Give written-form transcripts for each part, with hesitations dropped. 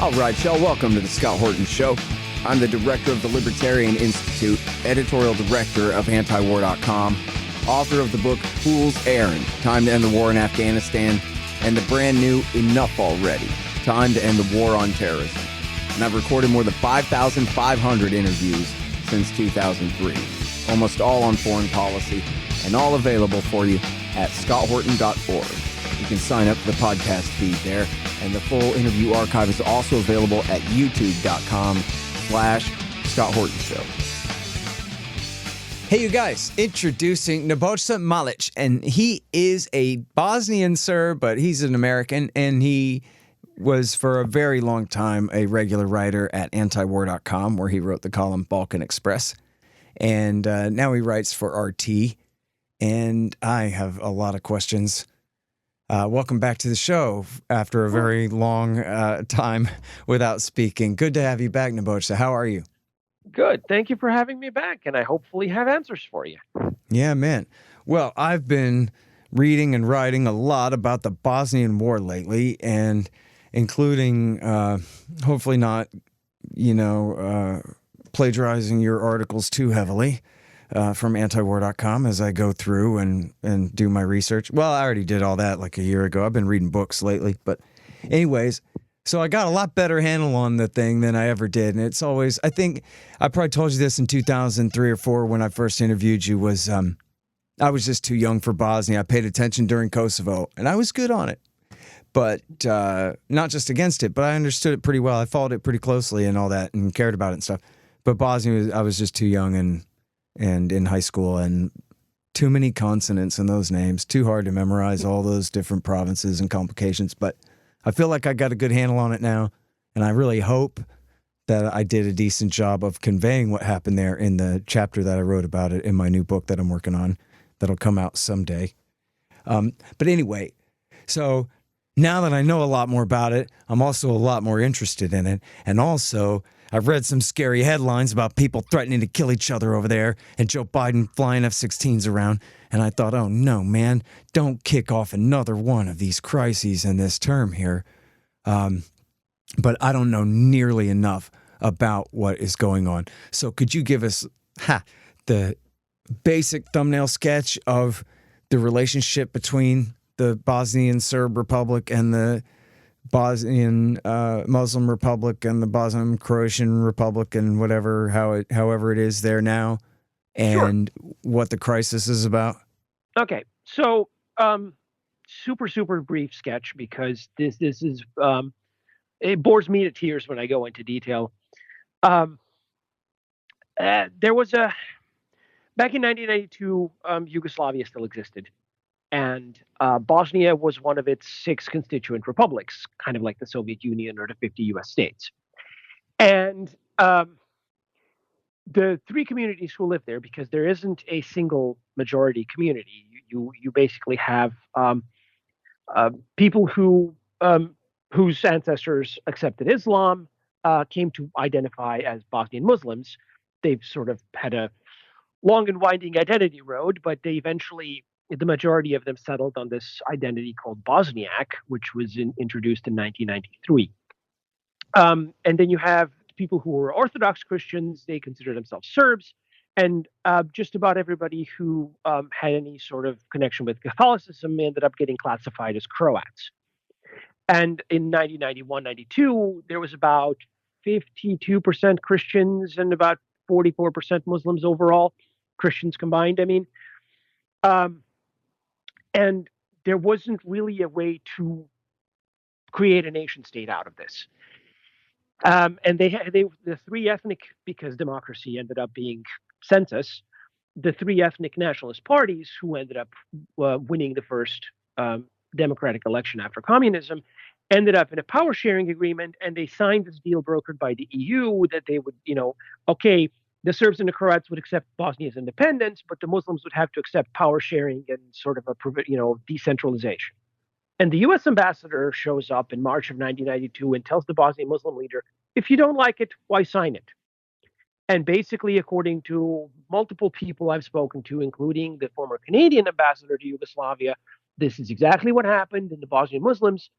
All right, y'all, welcome to the Scott Horton Show. I'm the director of the Libertarian Institute, editorial director of antiwar.com, author of the book Fool's Errand, Time to End the War in Afghanistan, and the brand new Enough Already, Time to End the War on Terrorism. And I've recorded more than 5,500 interviews since 2003, almost all on foreign policy, and all available for you at scotthorton.org. You can sign up for the podcast feed there, and the full interview archive is also available at youtube.com/Scott Horton Show. Hey, you guys, introducing Nebojsa Malic, and he is a Bosnian Serb, but he's an American, and he was for a very long time a regular writer at antiwar.com, where he wrote the column Balkan Express, and now he writes for RT, and I have a lot of questions. Welcome back to the show after a very long time without speaking. Good to have you back, Nebojsa. How are you? Good. Thank you for having me back, and I hopefully have answers for you. Yeah, man. Well, I've been reading and writing a lot about the Bosnian War lately, and including, hopefully not, plagiarizing your articles too heavily. From antiwar.com as I go through and do my research. Well, I already did all that like a year ago. I've been reading books lately. But anyways, so I got a lot better handle on the thing than I ever did. And it's always, I think, I probably told you this in 2003 or 4 when I first interviewed you, was I was just too young for Bosnia. I paid attention during Kosovo, and I was good on it. But not just against it, but I understood it pretty well. I followed it pretty closely and all that and cared about it and stuff. But Bosnia, I was just too young and in high school, and too many consonants in those names, too hard to memorize all those different provinces and complications. But I feel like I got a good handle on it now, and I really hope that I did a decent job of conveying what happened there in the chapter that I wrote about it in my new book that I'm working on that'll come out someday. But anyway, so now that I know a lot more about it, I'm also a lot more interested in it, and also I've read some scary headlines about people threatening to kill each other over there and Joe Biden flying F-16s around. And I thought, oh, no, man, don't kick off another one of these crises in this term here. But I don't know nearly enough about what is going on. So could you give us the basic thumbnail sketch of the relationship between the Bosnian Serb Republic and the Bosnian Muslim Republic and the Bosnian Croatian Republic and however it is there now, and what the crisis is about? Okay, so super brief sketch, because this is it bores me to tears when I go into detail. There was back in 1992, Yugoslavia still existed. And Bosnia was one of its 6 constituent republics, kind of like the Soviet Union or the 50 U.S. states. And the 3 communities who live there, because there isn't a single majority community, you basically have people whose ancestors accepted Islam, came to identify as Bosnian Muslims. They've sort of had a long and winding identity road, but they eventually, the majority of them settled on this identity called Bosniak, which was introduced in 1993. And then you have people who were Orthodox Christians. They consider themselves Serbs. And just about everybody who had any sort of connection with Catholicism ended up getting classified as Croats. And in 1991-92, there was about 52% Christians and about 44% Muslims overall, Christians combined, I mean. And there wasn't really a way to create a nation state out of this. And the 3 ethnic, because democracy ended up being census, the 3 ethnic nationalist parties who ended up winning the first democratic election after communism ended up in a power sharing agreement, and they signed this deal brokered by the EU that they would, okay, the Serbs and the Croats would accept Bosnia's independence, but the Muslims would have to accept power sharing and sort of a decentralization. And the U.S. ambassador shows up in March of 1992 and tells the Bosnian Muslim leader, if you don't like it, why sign it? And basically, according to multiple people I've spoken to, including the former Canadian ambassador to Yugoslavia, this is exactly what happened. And the Bosnian Muslims,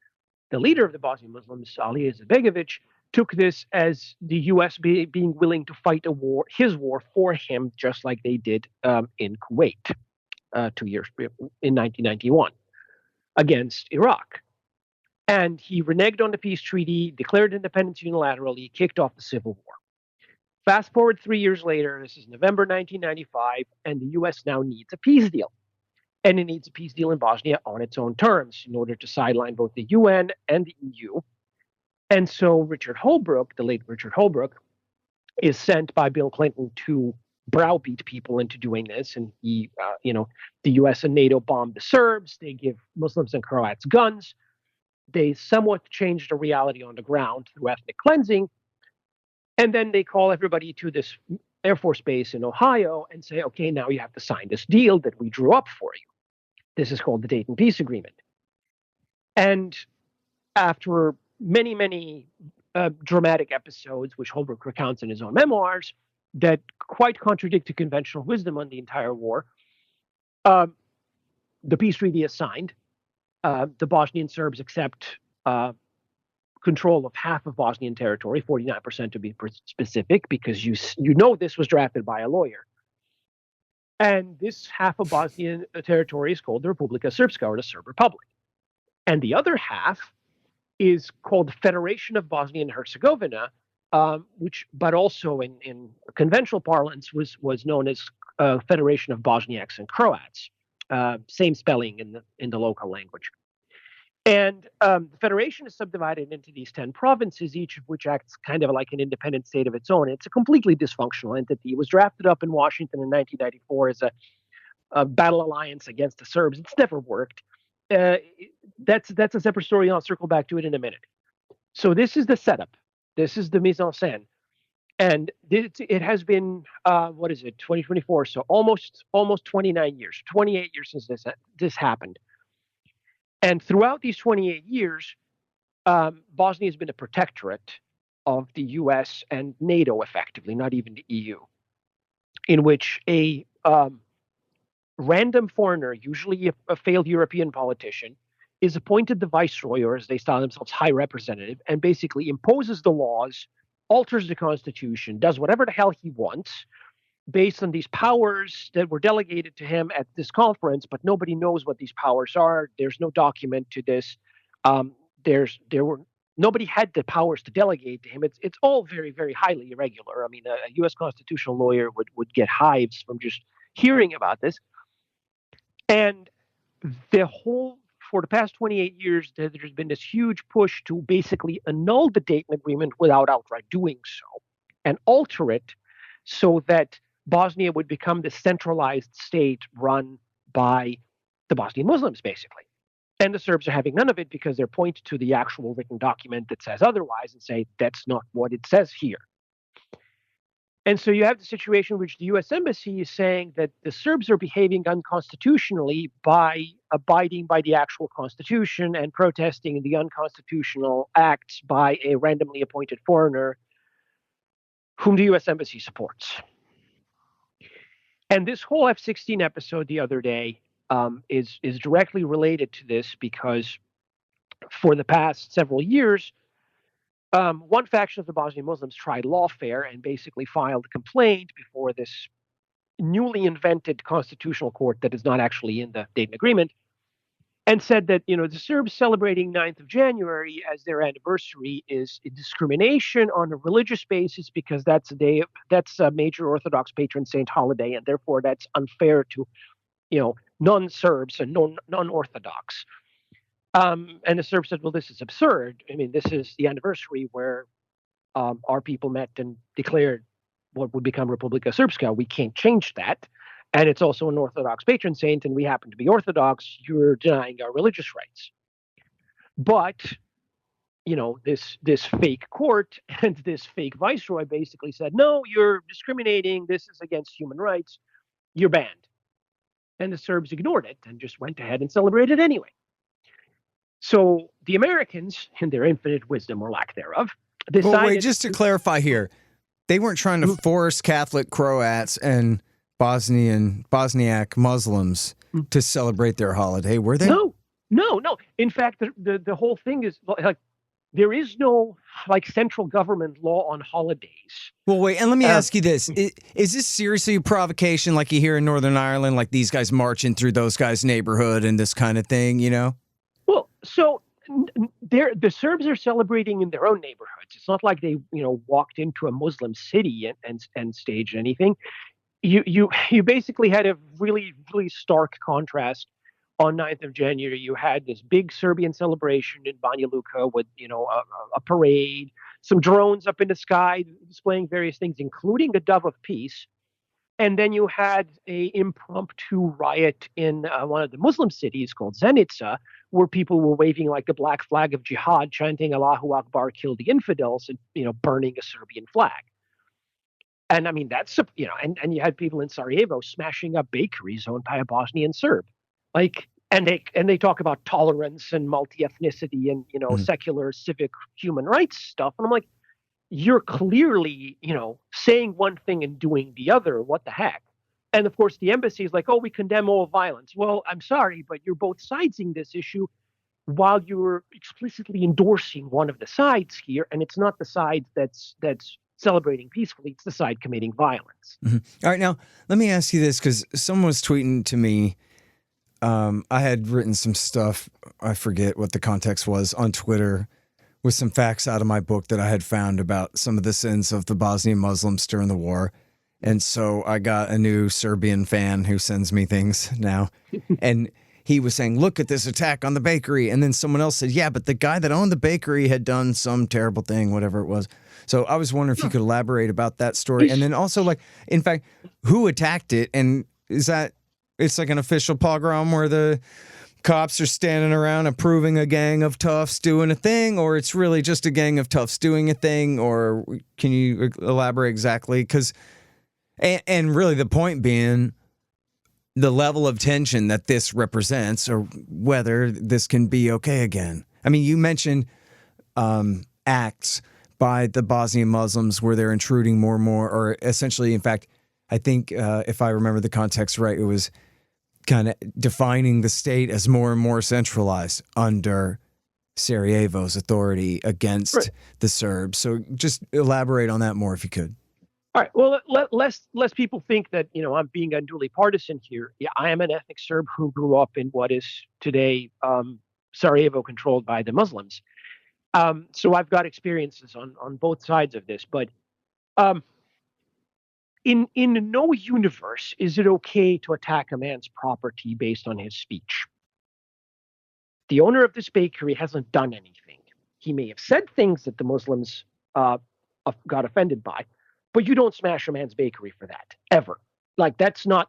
the leader of the Bosnian Muslims, Ali Izetbegovic, took this as the U.S. being willing to fight a war, his war for him, just like they did in Kuwait 2 years in 1991 against Iraq. And he reneged on the peace treaty, declared independence unilaterally, kicked off the Civil War. Fast forward 3 years later, this is November 1995, and the U.S. now needs a peace deal. And it needs a peace deal in Bosnia on its own terms in order to sideline both the UN and the EU. And so Richard Holbrooke, the late Richard Holbrooke, is sent by Bill Clinton to browbeat people into doing this. And he, the U.S. and NATO bomb the Serbs. They give Muslims and Croats guns. They somewhat change the reality on the ground through ethnic cleansing. And then they call everybody to this Air Force base in Ohio and say, okay, now you have to sign this deal that we drew up for you. This is called the Dayton Peace Agreement. And after many, many dramatic episodes, which Holbrooke recounts in his own memoirs, that quite contradict to conventional wisdom on the entire war, the peace treaty is signed. The Bosnian Serbs accept control of half of Bosnian territory, 49% to be specific, because you know this was drafted by a lawyer. And this half of Bosnian territory is called the Republika Srpska, or the Serb Republic. And the other half is called the Federation of Bosnia and Herzegovina, which, but also in conventional parlance, was known as Federation of Bosniaks and Croats. Same spelling in the local language. And the federation is subdivided into these 10 provinces, each of which acts kind of like an independent state of its own. It's a completely dysfunctional entity. It was drafted up in Washington in 1994 as a battle alliance against the Serbs. It's never worked. That's a separate story. I'll circle back to it in a minute. So this is the setup. This is the mise en scène. And it has been, 2024, so almost 29 years, 28 years since this happened. And throughout these 28 years, Bosnia has been a protectorate of the US and NATO, effectively, not even the EU, in which a random foreigner, usually a failed European politician, is appointed the viceroy, or as they style themselves, high representative, and basically imposes the laws, alters the constitution, does whatever the hell he wants, based on these powers that were delegated to him at this conference, but nobody knows what these powers are. There's no document to this. Nobody had the powers to delegate to him. It's all very, very highly irregular. I mean, a U.S. constitutional lawyer would get hives from just hearing about this. And for the past 28 years, there's been this huge push to basically annul the Dayton Agreement without outright doing so and alter it so that Bosnia would become the centralized state run by the Bosnian Muslims, basically. And the Serbs are having none of it because they're pointed to the actual written document that says otherwise and say, that's not what it says here. And so you have the situation in which the U.S. Embassy is saying that the Serbs are behaving unconstitutionally by abiding by the actual constitution and protesting the unconstitutional acts by a randomly appointed foreigner whom the U.S. Embassy supports. And this whole F-16 episode the other day is directly related to this because for the past several years, one faction of the Bosnian Muslims tried lawfare and basically filed a complaint before this newly invented constitutional court that is not actually in the Dayton Agreement, and said that the Serbs celebrating 9th of January as their anniversary is a discrimination on a religious basis because that's a major Orthodox patron saint holiday, and therefore that's unfair to non-Serbs and non-Orthodox. And the Serbs said, well, this is absurd. I mean, this is the anniversary where our people met and declared what would become Republika Srpska. We can't change that. And it's also an Orthodox patron saint, and we happen to be Orthodox. You're denying our religious rights. But, this fake court and this fake viceroy basically said, no, you're discriminating. This is against human rights. You're banned. And the Serbs ignored it and just went ahead and celebrated anyway. So the Americans, in their infinite wisdom or lack thereof, decided... Well, wait, just to clarify here, they weren't trying to force Catholic Croats and Bosniak Muslims to celebrate their holiday, were they? No. In fact, the whole thing is like there is no like central government law on holidays. Well, wait, and let me Uh, ask you this. Is this seriously a provocation like you hear in Northern Ireland, like these guys marching through those guys' neighborhood and this kind of thing, you know? well, so the Serbs are celebrating in their own neighborhoods. It's not like they, walked into a Muslim city and staged anything. You basically had a really really stark contrast. On 9th of January, you had this big Serbian celebration in Banja Luka with, a parade, some drones up in the sky displaying various things, including a dove of peace. And then you had a impromptu riot in one of the Muslim cities called Zenica, where people were waving like the black flag of jihad, chanting Allahu Akbar, kill the infidels, and burning a Serbian flag. And I mean that's and you had people in Sarajevo smashing up bakeries owned by a Bosnian Serb, like and they talk about tolerance and multi ethnicity and Mhm. secular civic human rights stuff, and I'm like, you're clearly, saying one thing and doing the other. What the heck? And of course, the embassy is like, oh, we condemn all violence. Well, I'm sorry, but you're both siding this issue while you're explicitly endorsing one of the sides here, and it's not the side that's celebrating peacefully; it's the side committing violence. Mhm. All right, now let me ask you this because someone was tweeting to me. I had written some stuff. I forget what the context was on Twitter with some facts out of my book that I had found about some of the sins of the Bosnian Muslims during the war. And so I got a new Serbian fan who sends me things now. And he was saying, look at this attack on the bakery. And then someone else said, yeah, but the guy that owned the bakery had done some terrible thing, whatever it was. So I was wondering if you could elaborate about that story. And then also, like, in fact, who attacked it? And is that it's like an official pogrom where the cops are standing around approving a gang of toughs doing a thing, or it's really just a gang of toughs doing a thing? Or can you elaborate exactly? Because and really the point being the level of tension that this represents, or whether this can be okay again. I mean, you mentioned acts by the Bosnian Muslims where they're intruding more and more, or essentially, in fact, I think if I remember the context right, it was kind of defining the state as more and more centralized under Sarajevo's authority against Right. the Serbs. So just elaborate on that more if you could. All right. Well, less people think that I'm being unduly partisan here. Yeah, I am an ethnic Serb who grew up in what is today Sarajevo, controlled by the Muslims. So I've got experiences on both sides of this. But um, in no universe is it okay to attack a man's property based on his speech. The owner of this bakery hasn't done anything. He may have said things that the Muslims uh, got offended by, but you don't smash a man's bakery for that ever. Like that's not,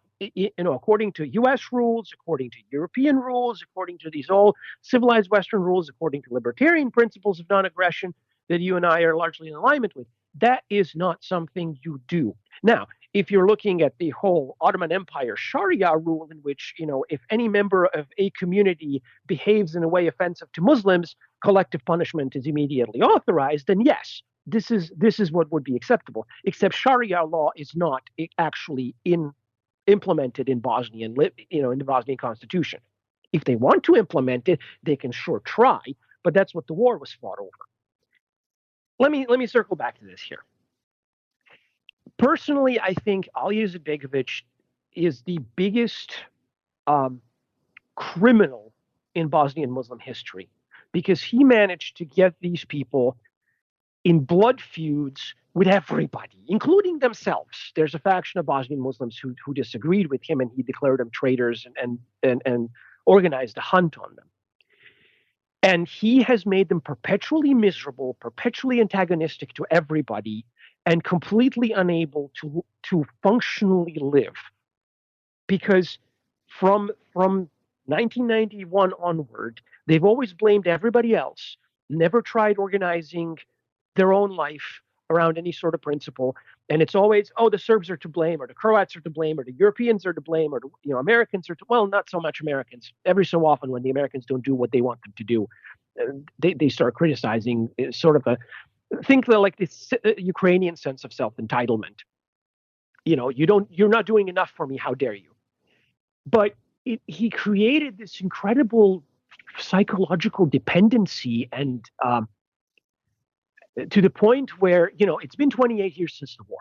according to U.S. rules, according to European rules, according to these all civilized Western rules, according to libertarian principles of non-aggression that you and I are largely in alignment with. That is not something you do. Now, if you're looking at the whole Ottoman Empire Sharia rule, in which if any member of a community behaves in a way offensive to Muslims, collective punishment is immediately authorized, then yes, this is what would be acceptable. Except Sharia law is not actually implemented in Bosnian, in the Bosnian constitution. If they want to implement it, they can sure try, but that's what the war was fought over. Let me circle back to this here. Personally, I think Alija Izetbegovic is the biggest um, criminal in Bosnian Muslim history because he managed to get these people in blood feuds with everybody, including themselves. There's a faction of Bosnian Muslims who disagreed with him, and he declared them traitors and organized a hunt on them. And he has made them perpetually miserable, perpetually antagonistic to everybody, and completely unable to functionally live. Because from 1991 onward, they've always blamed everybody else, never tried organizing their own life around any sort of principle. And it's always, oh, the Serbs are to blame, or the Croats are to blame, or the Europeans are to blame, or Americans are to, well, not so much Americans. Every so often, when the Americans don't do what they want them to do, they start criticizing sort of a think like this Ukrainian sense of self entitlement. You're not doing enough for me. How dare you? But he created this incredible psychological dependency and to the point where, it's been 28 years since the war.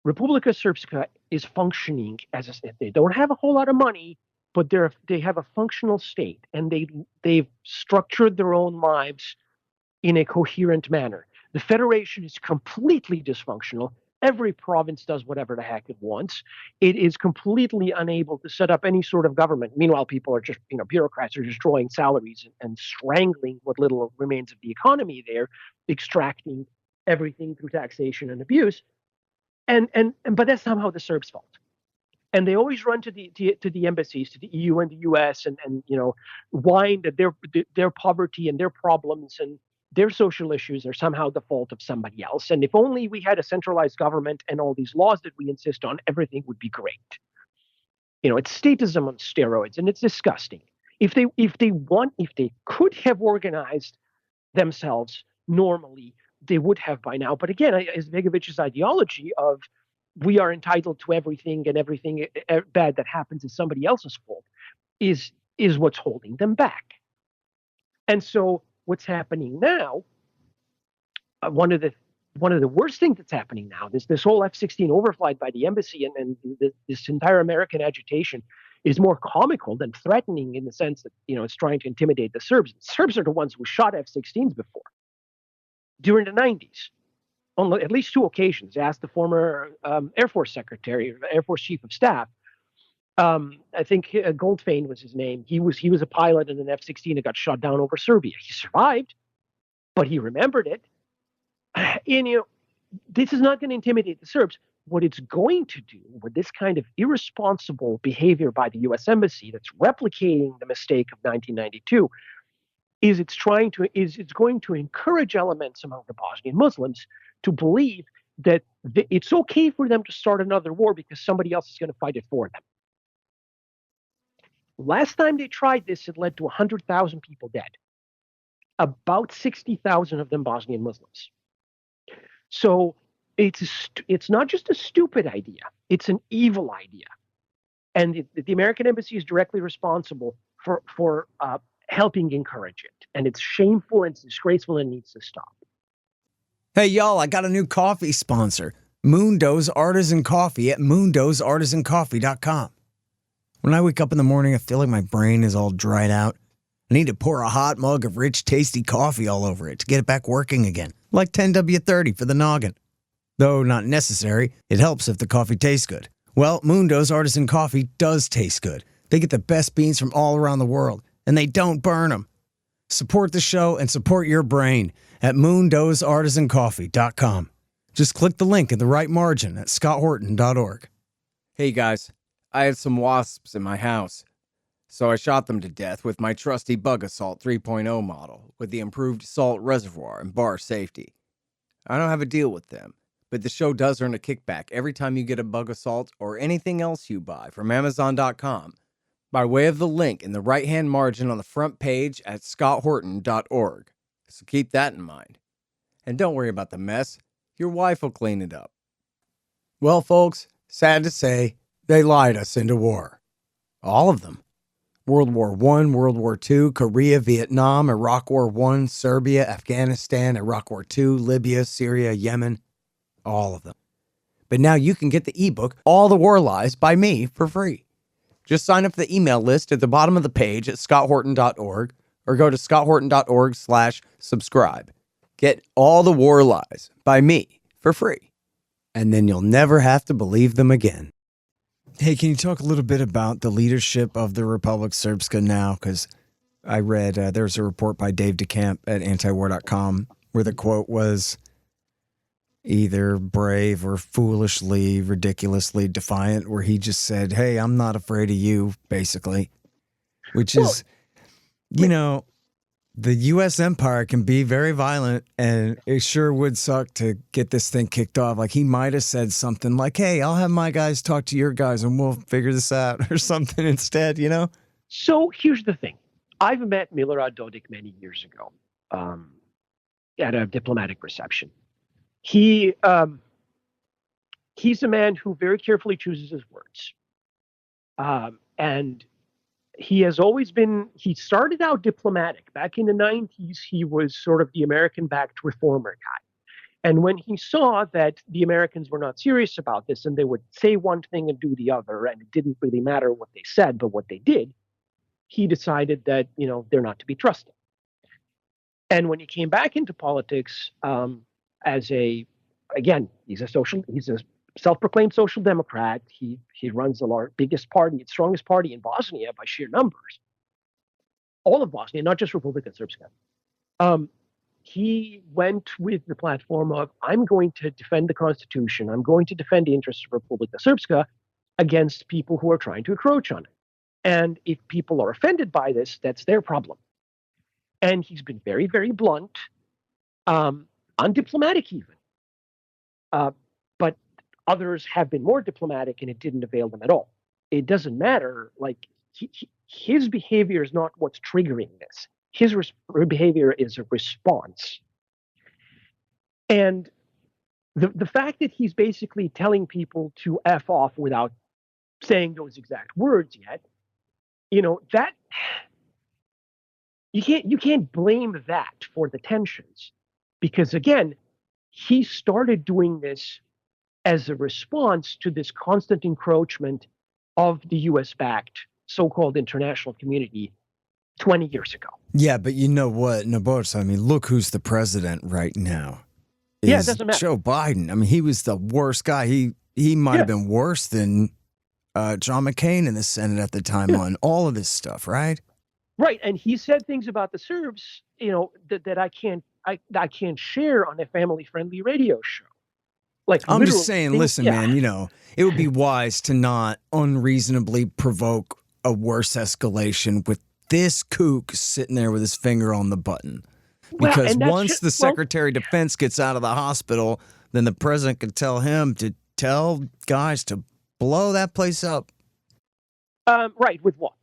Republika Srpska is functioning as a state. They don't have a whole lot of money, but they have a functional state, and they've structured their own lives in a coherent manner. The federation is completely dysfunctional. Every province does whatever the heck it wants. It is completely unable to set up any sort of government. Meanwhile, people are just, bureaucrats are just drawing salaries and strangling what little remains of the economy there, extracting everything through taxation and abuse. But that's somehow the Serbs' fault. And they always run to the embassies, to the EU and the US, and whine that their poverty and their problems and their social issues are somehow the fault of somebody else. And if only we had a centralized government and all these laws that we insist on, everything would be great. It's statism on steroids, and it's disgusting. If they could have organized themselves normally, they would have by now. But again, Izetbegović's ideology of we are entitled to everything, and everything bad that happens is somebody else's fault is what's holding them back. And so what's happening now, one of the worst things that's happening now, this whole F-16 overflight by the embassy and this entire American agitation is more comical than threatening, in the sense that it's trying to intimidate the Serbs. The Serbs are the ones who shot F-16s before, during the 90s. On at least two occasions. Asked the former Air Force Secretary, Air Force Chief of Staff. I think Goldfein was his name. He was a pilot in an F-16 that got shot down over Serbia. He survived, but he remembered it. And this is not going to intimidate the Serbs. What it's going to do with this kind of irresponsible behavior by the U.S. Embassy, that's replicating the mistake of 1992, is it's going to encourage elements among the Bosnian Muslims to believe that it's okay for them to start another war because somebody else is going to fight it for them. Last time they tried this, it led to 100,000 people dead, about 60,000 of them Bosnian Muslims. So it's not just a stupid idea, it's an evil idea. And the American Embassy is directly responsible for helping encourage it. And it's shameful and it's disgraceful and needs to stop. Hey, y'all, I got a new coffee sponsor, Mundo's Artisan Coffee at mundosartisancoffee.com. When I wake up in the morning, I feel like my brain is all dried out. I need to pour a hot mug of rich, tasty coffee all over it to get it back working again, like 10W30 for the noggin. Though not necessary, it helps if the coffee tastes good. Well, Mundo's Artisan Coffee does taste good. They get the best beans from all around the world, and they don't burn them. Support the show and support your brain at mundosartisancoffee.com. Just click the link in the right margin at scotthorton.org. Hey guys, I had some wasps in my house, so I shot them to death with my trusty Bug Assault 3.0 model with the improved salt reservoir and bar safety. I don't have a deal with them, but the show does earn a kickback every time you get a Bug Assault or anything else you buy from Amazon.com by way of the link in the right-hand margin on the front page at scotthorton.org. So keep that in mind. And don't worry about the mess. Your wife will clean it up. Well, folks, sad to say, they lied us into war. All of them. World War I, World War II, Korea, Vietnam, Iraq War I, Serbia, Afghanistan, Iraq War II, Libya, Syria, Yemen. All of them. But now you can get the ebook, All the War Lies, by me for free. Just sign up for the email list at the bottom of the page at scotthorton.org or go to scotthorton.org/subscribe. Get All the War Lies by me for free, and then you'll never have to believe them again. Hey, can you talk a little bit about the leadership of the Republic Srpska now? Because I read there's a report by Dave DeCamp at antiwar.com where the quote was either brave or foolishly, ridiculously defiant, where he just said, hey, I'm not afraid of you, basically, which is, the U.S. empire can be very violent, and it sure would suck to get this thing kicked off. Like, he might have said something like, hey, I'll have my guys talk to your guys and we'll figure this out or something instead, So here's the thing. I've met Milorad Dodik many years ago at a diplomatic reception. He's a man who very carefully chooses his words. And he has always been, he started out diplomatic. Back in the 90s, he was sort of the American-backed reformer guy. And when he saw that the Americans were not serious about this and they would say one thing and do the other, and it didn't really matter what they said, but what they did, he decided that, they're not to be trusted. And when he came back into politics, he's a self-proclaimed social democrat. He runs the biggest party, strongest party in Bosnia by sheer numbers. All of Bosnia, not just Republika Srpska. He went with the platform of, I'm going to defend the Constitution. I'm going to defend the interests of Republika Srpska against people who are trying to encroach on it. And if people are offended by this, that's their problem. And he's been very, very blunt, undiplomatic even. But others have been more diplomatic, and it didn't avail them at all. It doesn't matter. Like, his behavior is not what's triggering this. His behavior is a response. And the fact that he's basically telling people to F off without saying those exact words yet, that you can't blame that for the tensions, because again, he started doing this as a response to this constant encroachment of the US-backed so-called international community 20 years ago. Yeah, but you know what, Nebojsa, I mean, look who's the president right now. It doesn't matter. Joe Biden. I mean, he was the worst guy. He might have been worse than John McCain in the Senate at the time on all of this stuff, right? Right, and he said things about the Serbs, that I can't share on a family-friendly radio show. Like, I'm just saying, listen, man, it would be wise to not unreasonably provoke a worse escalation with this kook sitting there with his finger on the button. Because once the Secretary of Defense gets out of the hospital, then the president can tell him to tell guys to blow that place up. Right, with what?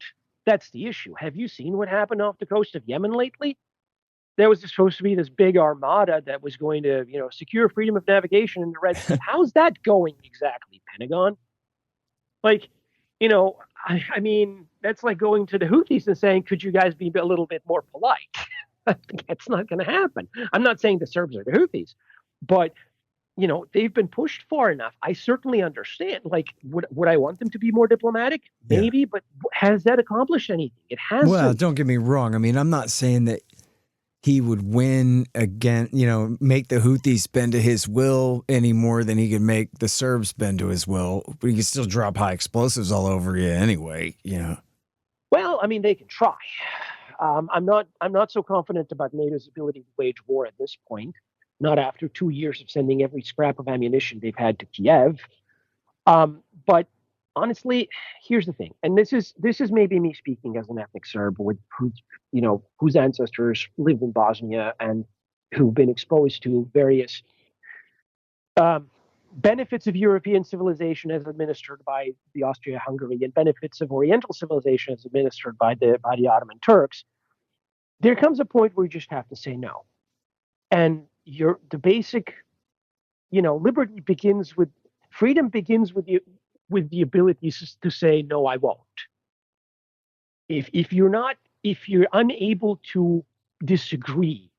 That's the issue. Have you seen what happened off the coast of Yemen lately? There was supposed to be this big armada that was going to, secure freedom of navigation in the Red Sea. How's that going exactly, Pentagon? Like, I mean, that's like going to the Houthis and saying, could you guys be a little bit more polite? That's not going to happen. I'm not saying the Serbs are the Houthis, but, they've been pushed far enough. I certainly understand. Like, would I want them to be more diplomatic? Maybe, but has that accomplished anything? It hasn't. Well, don't get me wrong. I mean, I'm not saying that he would win again, make the Houthis bend to his will any more than he could make the Serbs bend to his will. But he can still drop high explosives all over you anyway, Well, I mean, they can try. I'm not so confident about NATO's ability to wage war at this point. Not after 2 years of sending every scrap of ammunition they've had to Kiev. But honestly, here's the thing, and this is maybe me speaking as an ethnic Serb whose ancestors lived in Bosnia and who've been exposed to various benefits of European civilization as administered by the Austria-Hungary and benefits of Oriental civilization as administered by the Ottoman Turks. There comes a point where you just have to say no, and the basic, liberty begins with freedom begins with the ability to say no, I won't. If you're unable to disagree,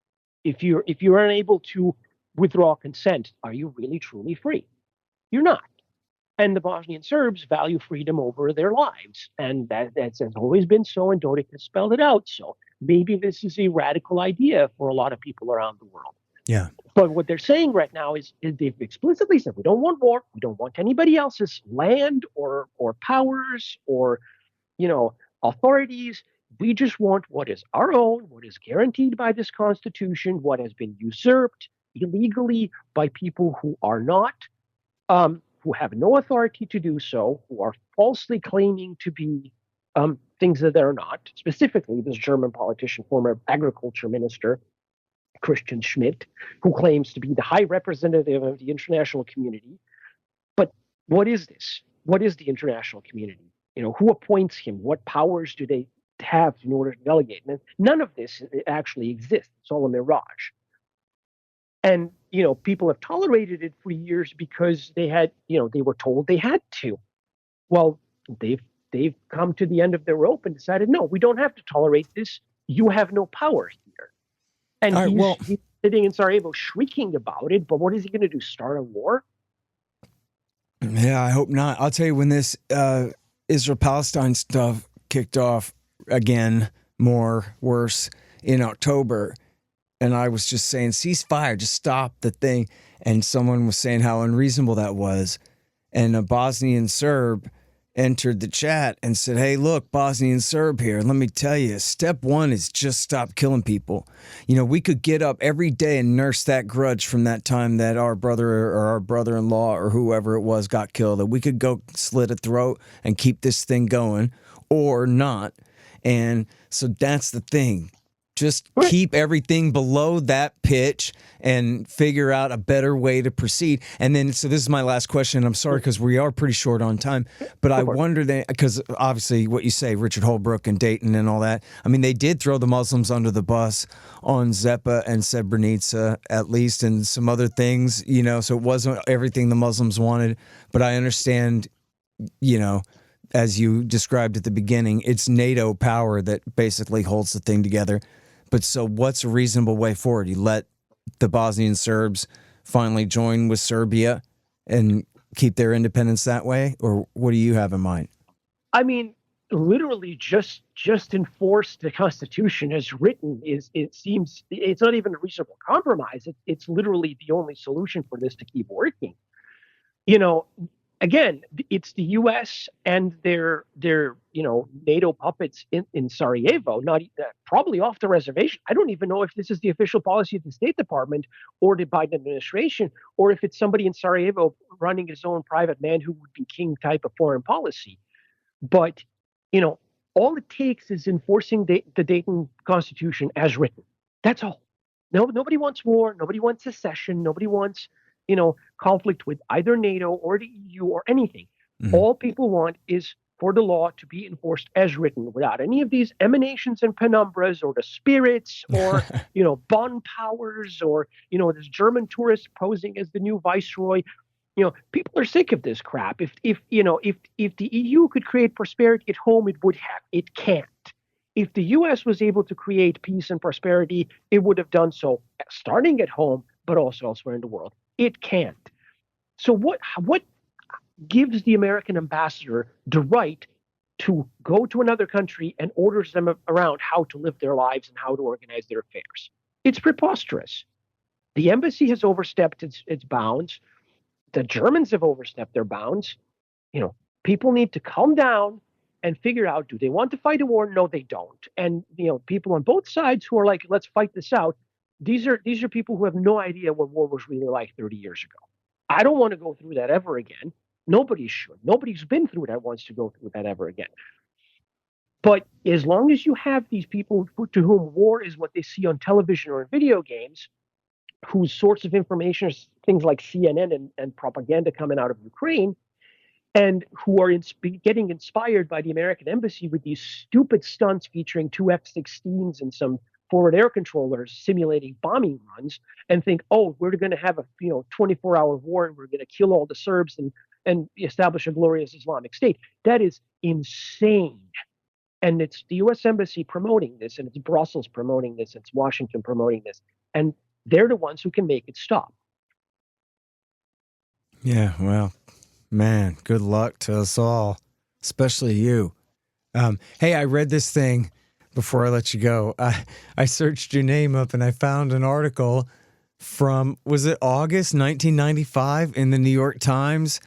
if you're unable to withdraw consent, are you really truly free? You're not. And the Bosnian Serbs value freedom over their lives, and that has always been so. And Dodik has spelled it out. So maybe this is a radical idea for a lot of people around the world. Yeah. But what they're saying right now is they've explicitly said, we don't want war. We don't want anybody else's land or powers or, authorities. We just want what is our own, what is guaranteed by this Constitution, what has been usurped illegally by people who are not, who have no authority to do so, who are falsely claiming to be things that they're not. Specifically, this German politician, former agriculture minister, Christian Schmidt, who claims to be the high representative of the international community. But what is this? What is the international community? Who appoints him? What powers do they have in order to delegate? And none of this actually exists. It's all a mirage. And, people have tolerated it for years because they had, they were told they had to. Well, they've come to the end of their rope and decided, no, we don't have to tolerate this. You have no power here. And sitting in Sarajevo shrieking about it. But what is he going to do? Start a war? Yeah, I hope not. I'll tell you, when this Israel-Palestine stuff kicked off again, worse in October, and I was just saying, ceasefire, just stop the thing. And someone was saying how unreasonable that was. And a Bosnian Serb entered the chat and said, hey, look, Bosnian Serb here. Let me tell you, step one is just stop killing people. You know, we could get up every day and nurse that grudge from that time that our brother or our brother-in-law or whoever it was got killed. That we could go slit a throat and keep this thing going or not. And so that's the thing. Just keep everything below that pitch and figure out a better way to proceed. And then, so this is my last question. I'm sorry, because we are pretty short on time, but I wonder that, because obviously what you say, Richard Holbrooke and Dayton and all that, I mean, they did throw the Muslims under the bus on Zepa and Srebrenica, at least, and some other things, you know, so it wasn't everything the Muslims wanted. But I understand, you know, as you described at the beginning, it's NATO power that basically holds the thing together. But so what's a reasonable way forward? You let the Bosnian Serbs finally join with Serbia and keep their independence that way? Or what do you have in mind? I mean, literally just enforce the Constitution as written. It seems it's not even a reasonable compromise. It's literally the only solution for this to keep working. You know, again, it's the U.S. and their NATO puppets in Sarajevo, not probably off the reservation. I don't even know if this is the official policy of the State Department or the Biden administration, or if it's somebody in Sarajevo running his own private man who would be king type of foreign policy. But all it takes is enforcing the Dayton Constitution as written. That's all. No, nobody wants war. Nobody wants secession. Nobody wants conflict with either NATO or the EU or anything. Mm-hmm. All people want is for the law to be enforced as written, without any of these emanations and penumbras or the spirits or Bonn powers or this German tourist posing as the new viceroy. People are sick of this crap. If the EU could create prosperity at home, it would have. It can't. If the US was able to create peace and prosperity, it would have done so, starting at home, but also elsewhere in the world. It can't. So what gives the American ambassador the right to go to another country and orders them around how to live their lives and how to organize their affairs? It's preposterous. The embassy has overstepped its bounds. The Germans have overstepped their bounds. People need to calm down and figure out, do they want to fight a war? No, they don't. And people on both sides who are like, let's fight this out. These are people who have no idea what war was really like 30 years ago. I don't want to go through that ever again. Nobody should. Nobody who's been through that wants to go through that ever again. But as long as you have these people to whom war is what they see on television or in video games, whose source of information is things like CNN and propaganda coming out of Ukraine, and who are getting inspired by the American embassy with these stupid stunts featuring two F-16s and some forward air controllers simulating bombing runs, and think, oh, we're going to have a 24-hour war and we're going to kill all the Serbs and establish a glorious Islamic State. That is insane. And it's the U.S. Embassy promoting this, and it's Brussels promoting this, it's Washington promoting this, and they're the ones who can make it stop. Yeah, well, man, good luck to us all, especially you. Hey, I read this thing before I let you go. I searched your name up and I found an article from, was it August 1995 in the New York Times?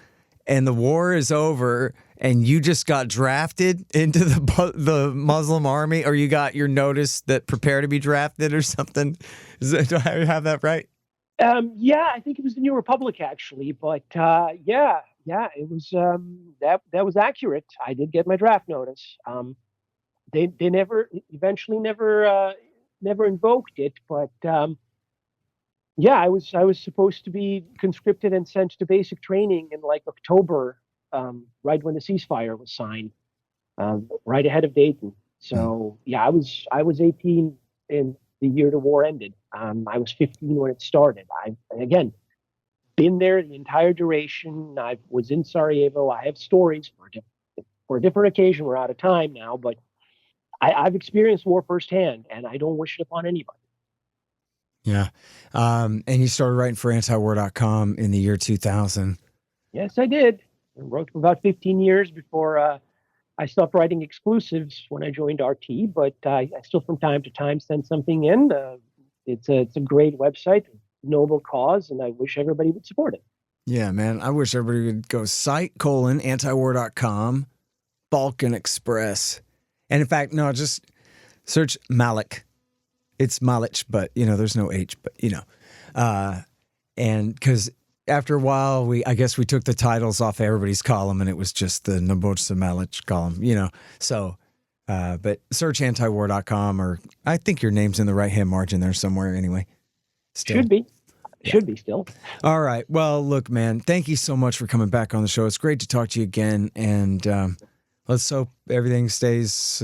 And the war is over and you just got drafted into the Muslim army, or you got your notice that prepare to be drafted or something. Do I have that right? Yeah, I think it was the New Republic actually, but yeah, it was that was accurate. I did get my draft notice. They eventually never invoked it, but yeah, I was supposed to be conscripted and sent to basic training in like October, right when the ceasefire was signed, right ahead of Dayton. So yeah, I was 18 in the year the war ended. I was 15 when it started. Again, been there the entire duration. I was in Sarajevo. I have stories for a different occasion. We're out of time now, but I've experienced war firsthand, and I don't wish it upon anybody. Yeah. And you started writing for antiwar.com in the year 2000. Yes, I did. I wrote for about 15 years before I stopped writing exclusives when I joined RT, but I still from time to time send something in. It's a great website, noble cause, and I wish everybody would support it. Yeah, man. I wish everybody would go site:/antiwar.com, Balkan Express. And in fact, no, just search Malic. It's Malic, but, there's no H, but, and because after a while, I guess we took the titles off everybody's column and it was just the Nebojsa Malic column, So, but search antiwar.com, or I think your name's in the right-hand margin there somewhere anyway. Still. Should be. Yeah. Should be still. All right. Well, look, man, thank you so much for coming back on the show. It's great to talk to you again. And let's hope everything stays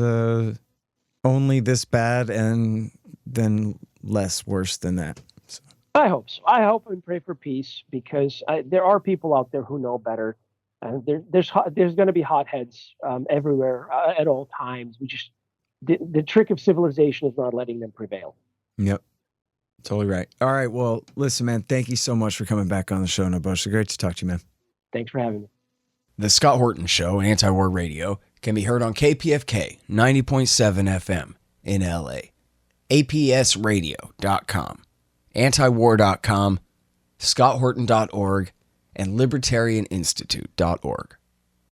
only this bad and then less worse than that. So. I hope so. I hope and pray for peace, because there are people out there who know better. There's going to be hotheads everywhere at all times. The trick of civilization is not letting them prevail. Yep. Totally right. All right. Well, listen, man, thank you so much for coming back on the show, Nebojsa. Great to talk to you, man. Thanks for having me. The Scott Horton Show, Anti-War Radio, can be heard on KPFK 90.7 FM in LA, APSradio.com, antiwar.com, scotthorton.org, and libertarianinstitute.org.